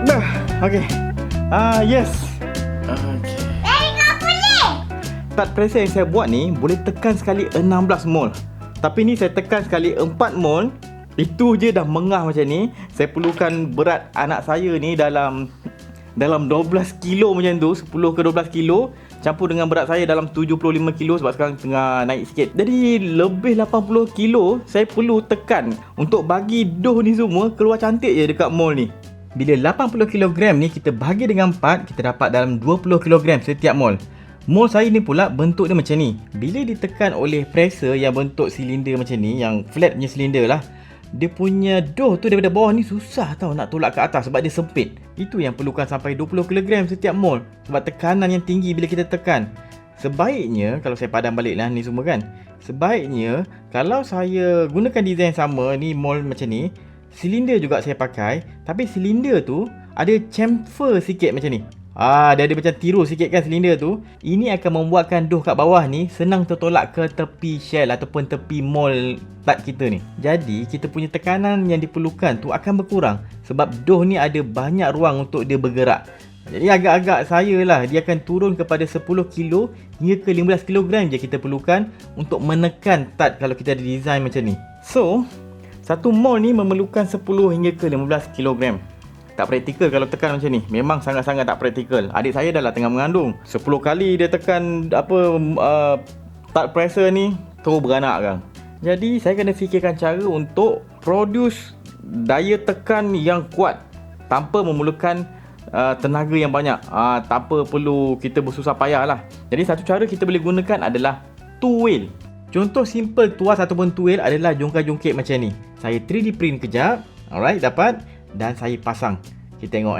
Dah, okey. Yes. Okey. Start pressure yang saya buat ni boleh tekan sekali 16 mol. Tapi ni saya tekan sekali 4 mol. Itu je dah mengah macam ni. Saya perlukan berat anak saya ni dalam 12 kilo macam tu, 10 ke 12 kilo campur dengan berat saya dalam 75 kilo sebab sekarang tengah naik sikit. Jadi lebih 80 kilo saya perlu tekan untuk bagi dough ni semua keluar cantik je dekat mall ni. Bila 80 kg ni kita bahagi dengan 4, kita dapat dalam 20 kg setiap mol. Mol saya ni pula bentuk dia macam ni. Bila ditekan oleh pressure yang bentuk silinder macam ni, yang flat punya silinder lah, dia punya dough tu daripada bawah ni susah tau nak tolak ke atas sebab dia sempit. Itu yang perlukan sampai 20 kg setiap mol sebab tekanan yang tinggi bila kita tekan. Sebaiknya, kalau saya padam balik lah ni semua kan, sebaiknya kalau saya gunakan design sama ni, mol macam ni, silinder juga saya pakai, tapi silinder tu ada chamfer sikit macam ni. Dia ada macam tirus sikit kan silinder tu. Ini akan membuatkan dough kat bawah ni senang tertolak ke tepi shell ataupun tepi mold plat kita ni. Jadi kita punya tekanan yang diperlukan tu akan berkurang sebab dough ni ada banyak ruang untuk dia bergerak. Jadi agak-agak saya lah, dia akan turun kepada 10 kilo hingga ke 15 kg je kita perlukan untuk menekan tat kalau kita ada design macam ni. So, satu mold ni memerlukan 10 hingga ke 15 kg. Tak praktikal kalau tekan macam ni. Memang sangat-sangat tak praktikal. Adik saya dah lah tengah mengandung. 10 kali dia tekan tat pressure ni, terus beranak kan. Jadi saya kena fikirkan cara untuk produce daya tekan yang kuat tanpa memerlukan tenaga yang banyak. Tanpa perlu kita bersusah payah lah. Jadi satu cara kita boleh gunakan adalah two wheel. Contoh simple tuas ataupun two wheel adalah jongkar-jongkit macam ni. Saya 3D print kejap. Alright, dapat. Dan saya pasang. Kita tengok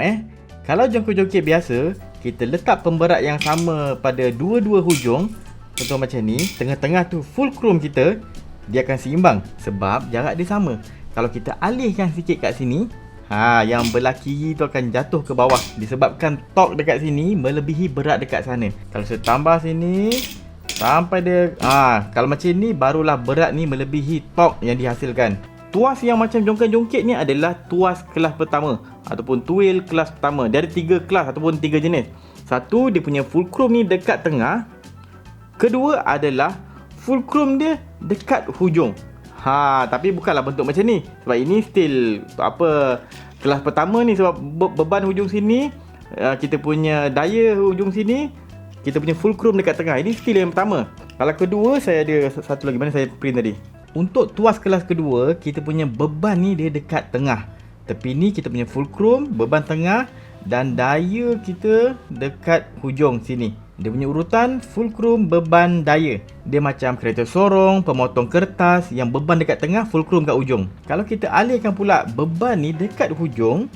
kalau jongkar-jongkit biasa, kita letak pemberat yang sama pada dua-dua hujung. Contoh macam ni, tengah-tengah tu fulcrum kita, dia akan seimbang sebab jarak dia sama. Kalau kita alihkan sikit kat sini, yang belah kiri tu akan jatuh ke bawah disebabkan torque dekat sini melebihi berat dekat sana. Kalau saya tambah sini sampai dia kalau macam ni, barulah berat ni melebihi torque yang dihasilkan. Tuas yang macam jongkar-jongkit ni adalah tuas kelas pertama ataupun two wheel kelas pertama. Dia ada 3 kelas ataupun 3 jenis. Satu, dia punya fulcrum ni dekat tengah. Kedua adalah fulcrum dia dekat hujung. Tapi bukanlah bentuk macam ni. Sebab ini still kelas pertama ni sebab beban hujung sini, kita punya daya hujung sini, kita punya fulcrum dekat tengah. Ini still yang pertama. Kalau kedua, saya ada satu lagi, mana saya print tadi. Untuk tuas kelas kedua, kita punya beban ni dia dekat tengah. Tepi ni kita punya fulcrum, beban tengah, dan daya kita dekat hujung sini. Dia punya urutan fulcrum, beban, daya. Dia macam kereta sorong, pemotong kertas yang beban dekat tengah, fulcrum kat hujung. Kalau kita alihkan pula beban ni dekat hujung,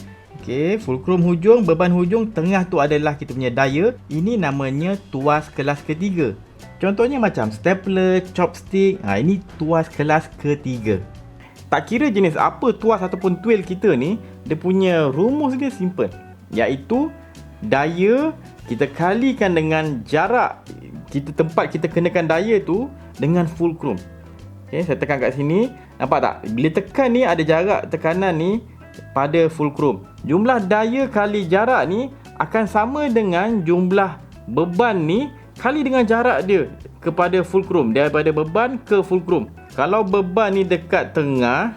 fulcrum hujung, beban hujung, tengah tu adalah kita punya daya. Ini namanya tuas kelas ketiga. Contohnya macam stapler, chopstick. Ini tuas kelas ketiga. Tak kira jenis apa tuas ataupun tool kita ni, dia punya rumus dia simple, iaitu daya kita kalikan dengan jarak tempat kita kenakan daya tu dengan fulcrum. Saya tekan kat sini, nampak tak? Bila tekan ni ada jarak tekanan ni pada fulcrum. Jumlah daya kali jarak ni akan sama dengan jumlah beban ni kali dengan jarak dia kepada fulcrum, daripada beban ke fulcrum. Kalau beban ni dekat tengah,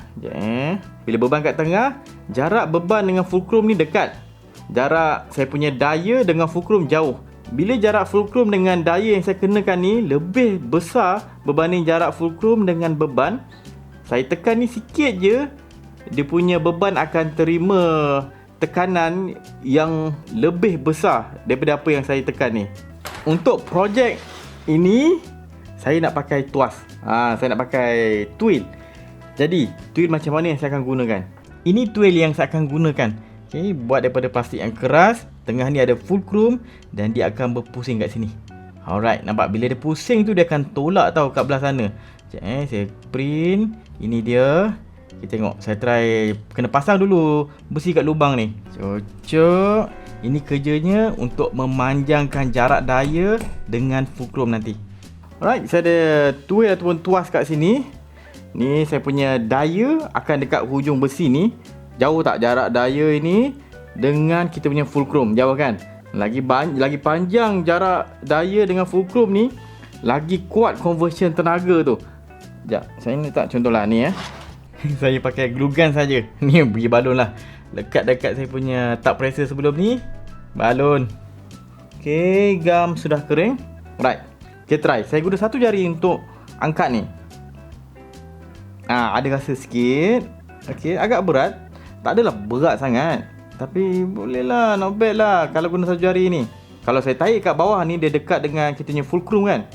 bila beban kat tengah, jarak beban dengan fulcrum ni dekat. Jarak saya punya daya dengan fulcrum jauh. Bila jarak fulcrum dengan daya yang saya kenakan ni lebih besar berbanding jarak fulcrum dengan beban, saya tekan ni sikit je, dia punya beban akan terima tekanan yang lebih besar daripada apa yang saya tekan ni. Untuk projek ini, saya nak pakai tuas. Saya nak pakai tool. Jadi, tool macam mana yang saya akan gunakan? Ini tool yang saya akan gunakan. Buat daripada plastik yang keras. Tengah ni ada fulcrum dan dia akan berpusing kat sini. Alright, nampak? Bila dia pusing tu, dia akan tolak tau kat belah sana. Saya print. Ini dia. Kita tengok. Saya try kena pasang dulu besi kat lubang ni. Cocok. Ini kerjanya untuk memanjangkan jarak daya dengan fulcrum nanti. Alright, saya ada tool ataupun tuas kat sini. Ni saya punya daya akan dekat hujung besi ni. Jauh tak jarak daya ini dengan kita punya fulcrum? Jauh kan? Lagi panjang jarak daya dengan fulcrum ni, lagi kuat conversion tenaga tu. Sekejap, saya letak contohlah ni saya pakai glue gun saja. Ni bagi balon lah. Dekat-dekat saya punya tub pressure sebelum ni, balon. Okay, gam sudah kering. Right, kita try. Saya guna satu jari untuk angkat ni. Ada rasa sikit. Okay, agak berat. Tak adalah berat sangat, tapi boleh lah, not bad lah kalau guna satu jari ni. Kalau saya tarik kat bawah ni, dia dekat dengan kita punya fulcrum kan.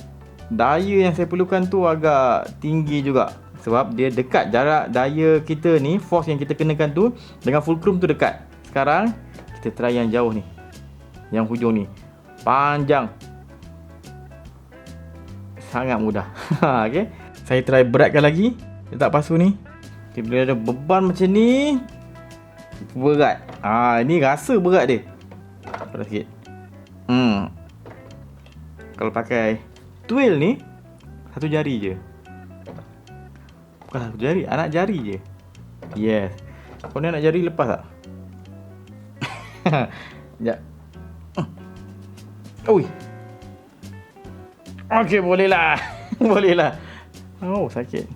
Daya yang saya perlukan tu agak tinggi juga, sebab dia dekat jarak daya kita ni, force yang kita kenakan tu dengan fulcrum tu dekat. Sekarang kita try yang jauh ni, yang hujung ni panjang. Sangat mudah. Okay, saya try beratkan lagi. Letak pasu ni. Okay, bila ada beban macam ni, berat. Ni rasa berat dia. Berat sikit. Kalau pakai twill ni, satu jari je. Bukan satu jari, anak jari je. Yes. Kau ni anak jari lepas tak? Sekejap. Ui. Okay, boleh lah. Boleh lah. Oh, sakit.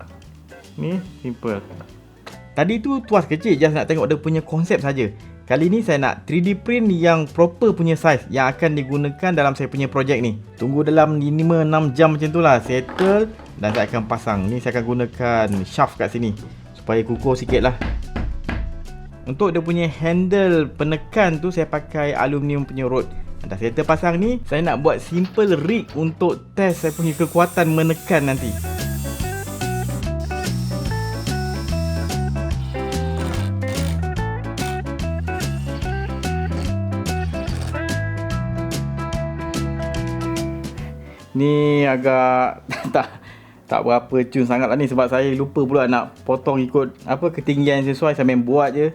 Ni simple. Tadi tu tuas kecil, just nak tengok dia punya konsep saja. Kali ni saya nak 3D print yang proper punya size yang akan digunakan dalam saya punya projek ni. Tunggu dalam 5-6 jam macam tu lah, settle, dan saya akan pasang. Ni saya akan gunakan shaft kat sini supaya kukuh sikit lah. Untuk dia punya handle penekan tu, saya pakai aluminium punya rod. Dah settle pasang ni, saya nak buat simple rig untuk test saya punya kekuatan menekan nanti. Ni agak tak berapa cun sangat lah ni, sebab saya lupa pula nak potong ikut ketinggian yang sesuai. Saya main buat je,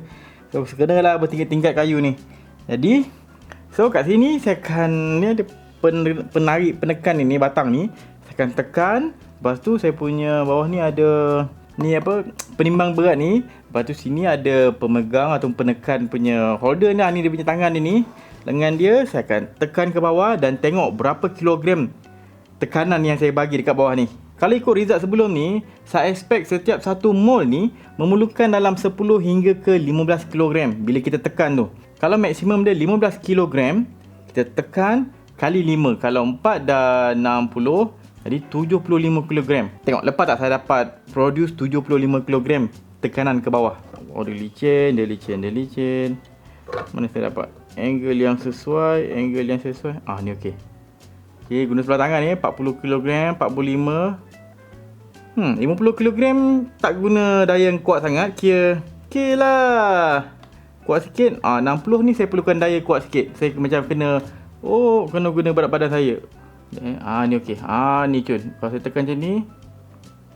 so kenalah bertingkat-tingkat kayu ni. Jadi so kat sini saya akan, ni ada penarik penekan ni batang ni, saya akan tekan. Lepas tu saya punya bawah ni ada ni penimbang berat ni. Lepas tu sini ada pemegang atau penekan punya holder ni. Ni dia punya tangan ni, lengan dia. Saya akan tekan ke bawah dan tengok berapa kilogram tekanan yang saya bagi dekat bawah ni. Kalau ikut result sebelum ni, saya expect setiap satu mol ni memerlukan dalam 10 hingga ke 15 kg bila kita tekan tu. Kalau maksimum dia 15 kg, kita tekan kali 5. Kalau 4 dah 60, jadi 75 kg. Tengok lepas tak saya dapat produce 75 kg tekanan ke bawah. Oh, dia licin. Mana saya dapat angle yang sesuai, ni okey. Okay, guna sebelah tangan ni 40 kg, 45. 50 kg tak guna daya yang kuat sangat. Okey lah. Kuat sikit. 60 ni saya perlukan daya kuat sikit. Saya macam kena guna berat badan saya. Ni okey. Ni cun. Kalau saya tekan macam ni,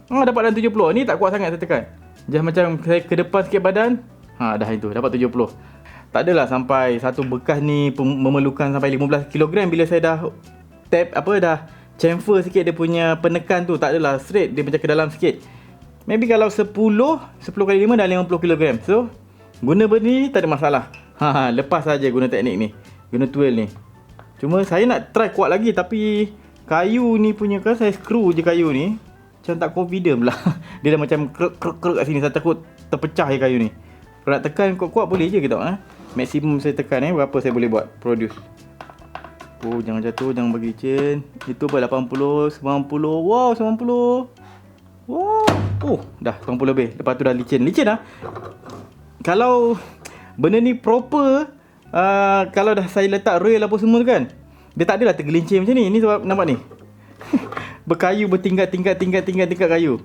dapat dalam 70. Ni tak kuat sangat saya tekan. Just macam saya ke depan sikit badan. Dah itu dapat 70. Tak adalah sampai satu bekas ni memerlukan sampai 15 kg bila saya dah dah chamfer sikit dia punya penekan tu. Tak adalah straight, dia macam ke dalam sikit. Maybe kalau 10 kali 5 dah 50 kg. So guna benda ni tak ada masalah. Lepas saja guna teknik ni, guna twill ni. Cuma saya nak try kuat lagi, tapi kayu ni punya kan, saya screw je kayu ni macam tak confident pula. Dia dah macam krek kat sini. Saya takut terpecah je kayu ni. Kalau nak tekan kuat-kuat boleh je ke tak? Maksimum saya tekan berapa saya boleh buat produce. Jangan jatuh, jangan bagi licin. Itu 80, 90. Wow, 90. Wow. Dah 90 lebih. Lepas tu dah licin lah. Kalau benda ni proper, kalau dah saya letak rail apa semua tu kan, dia tak adalah tergelincir macam ni. Ni sebab nampak ni. Berkayu bertingkat kayu.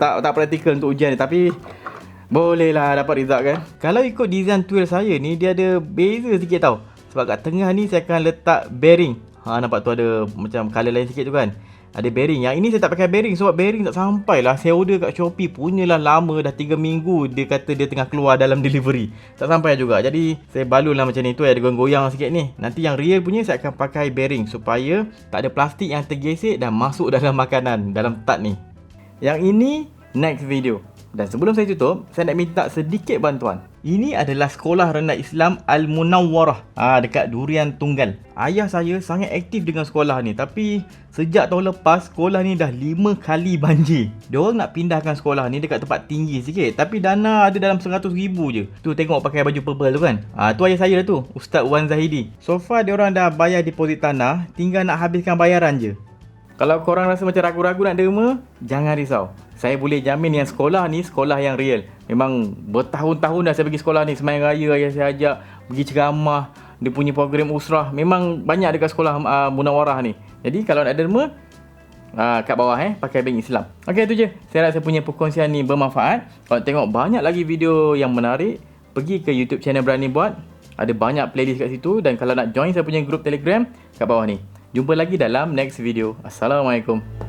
Tak praktikal untuk ujian ni, tapi boleh lah dapat result kan. Kalau ikut design twill saya ni, dia ada beza sikit tau. Sebab kat tengah ni saya akan letak bearing. Nampak tu ada macam colour lain sikit tu kan. Ada bearing. Yang ini saya tak pakai bearing sebab bearing tak sampai lah. Saya order kat Shopee punyalah lama, dah 3 minggu dia kata dia tengah keluar dalam delivery. Tak sampai juga. Jadi saya balun lah macam ni. Tu ada goyang-goyang sikit ni. Nanti yang real punya saya akan pakai bearing supaya tak ada plastik yang tergesek dan masuk dalam makanan, dalam tat ni. Yang ini next video. Dan sebelum saya tutup, saya nak minta sedikit bantuan. Ini adalah sekolah rendah Islam Al-Munawwarah dekat Durian Tunggal. Ayah saya sangat aktif dengan sekolah ni, tapi sejak tahun lepas sekolah ni dah 5 kali banjir. Diorang nak pindahkan sekolah ni dekat tempat tinggi sikit, tapi dana ada dalam 100,000 je. Tu tengok pakai baju purple tu kan. Tu ayah saya dah tu, Ustaz Wan Zahidi. So far diorang dah bayar deposit tanah, tinggal nak habiskan bayaran je. Kalau korang rasa macam ragu-ragu nak derma, jangan risau. Saya boleh jamin yang sekolah ni sekolah yang real. Memang bertahun-tahun dah saya pergi sekolah ni. Sembahyang raya ayah saya ajak, pergi ceramah, dia punya program usrah. Memang banyak dekat sekolah Munawwarah ni. Jadi kalau nak derma, kat bawah pakai bank Islam. Okey, tu je. Saya rasa punya perkongsian ni bermanfaat. Kalau tengok banyak lagi video yang menarik, pergi ke YouTube channel Berani Buat. Ada banyak playlist kat situ. Dan kalau nak join saya punya grup Telegram, kat bawah ni. Jumpa lagi dalam next video. Assalamualaikum.